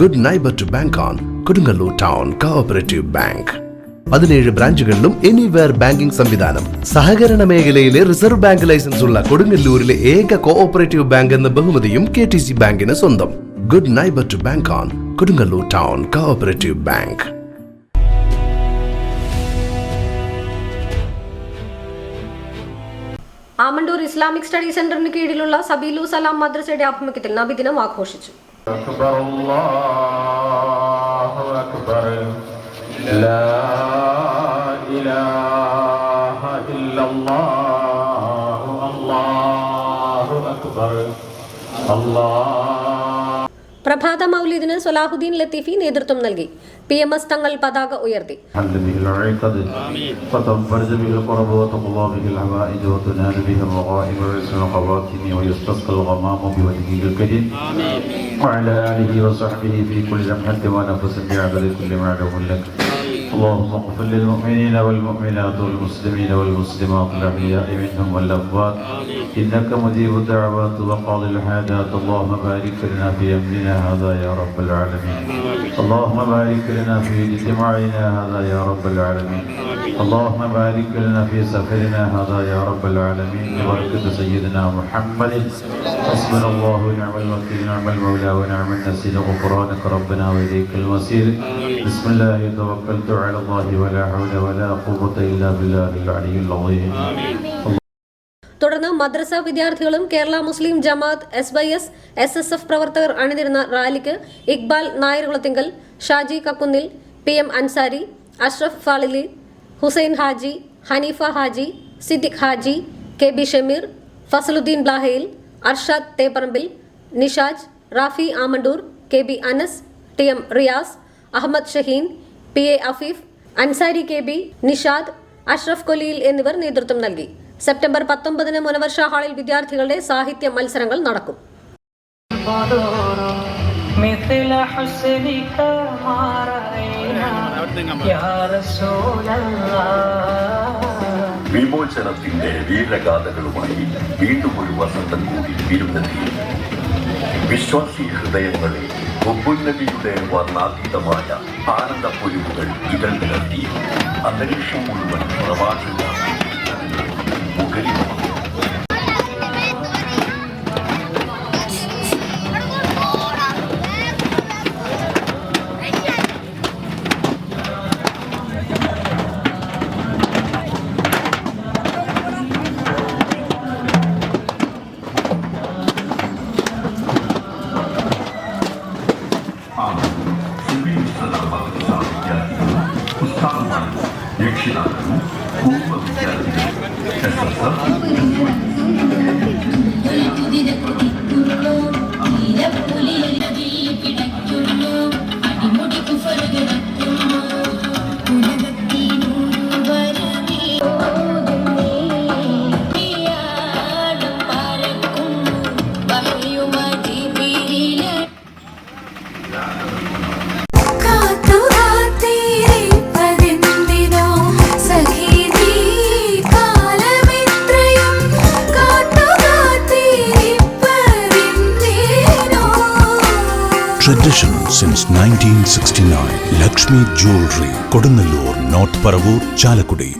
Good neighbour to bank on Kodungallur town cooperative bank. 17 ബ്രാഞ്ചുകളിലും anywhere banking സംവിധാനം. സഹകരണ മേഖലയിലെ റിസർവ് ബാങ്ക് ലൈസൻസ് ഉള്ള കൊടുങ്ങല്ലൂരിലെ ഏക കോഓപ്പറേറ്റീവ് ബാങ്ക് എന്ന ബഹുമതിയും KTC ബാങ്കിന് സ്വന്തം. Good neighbour to bank on Kodungallur town cooperative bank. Amandoor Islamic study സെന്ററിന് കീഴിലുള്ള സബീലു സലാം മദ്രസയുടെ ആഭിമുഖ്യത്തിൽ നബിദിനം ആഘോഷിച്ചു. പ്രഭാത മൗലിദിന് സലാഹുദ്ദീൻ ലത്തീഫി നേതൃത്വം നൽകി. PMS തങ്ങൾ പതാക ഉയർത്തി. اللهم اغفر للمؤمنين والمؤمنات والمسلمين والمسلمات الأحياء منهم والأموات إنك مجيب الدعوات وقاضي الحاجات. اللهم بارك لنا في أمرنا هذا يا رب العالمين. اللهم بارك لنا في اجتماعنا هذا يا رب العالمين. اللهم بارك لنا في سفرنا هذا يا رب العالمين ببركة سيدنا محمد. حسبنا الله ونعم الوكيل نعم المولى ونعم النصير غفرانك ربنا وإليك المصير. بسم الله توكلت على الله ولا حول ولا قوة إلا بالله العلي العظيم. തുടർന്ന് മദ്രസ വിദ്യാർത്ഥികളും കേരള മുസ്ലിം ജമാഅത്ത് SYS SSF പ്രവർത്തകർ അണിനിരുന്ന റാലിക്ക് Iqbal നായർകുളത്തിങ്കൽ, Shaji കക്കുന്നിൽ, PM Ansari, Ashraf Fazili, Hussain Haji, Haneefa Haji, Siddique Haji, KB Shameer, Fazaluddin ബ്ലാഹയിൽ, Arshad തേപ്പറമ്പിൽ, Nishaj, Rafi Amandoor, KB Anas, TM Riyas, Ahmed Shaheen, PA Afeef, Ansari KB, Nishad, Ashraf കൊലിയിൽ എന്നിവർ നേതൃത്വം നൽകി. സെപ്റ്റംബർ 19 മുനവർഷ ഹാളിൽ വിദ്യാർത്ഥികളുടെ സാഹിത്യ മത്സരങ്ങൾ നടക്കും. വിമോചനത്തിന്റെ വീരഗാഥകളുമായി വീണ്ടും ഒരു വസന്തം കൂടി വിരുന്നെത്തി. വിശ്വാസി ഹൃദയങ്ങളിൽ ഒബ്ബുന്നബിയുടെ വർണ്ണാതീതമായ ആനന്ദ പൊലിവുകൾ ഇതൾ നിരത്തി. അന്തരീക്ഷം മുഴുവൻ പ്രവാചക മുഖരിതമാണ്. രക്ഷിതാക്കളും പൂർവ്വ വിദ്യാർത്ഥികളും Tradition since 1969. Lakshmi Jewelry, Kodunallur, North Paravur, Chalakudi.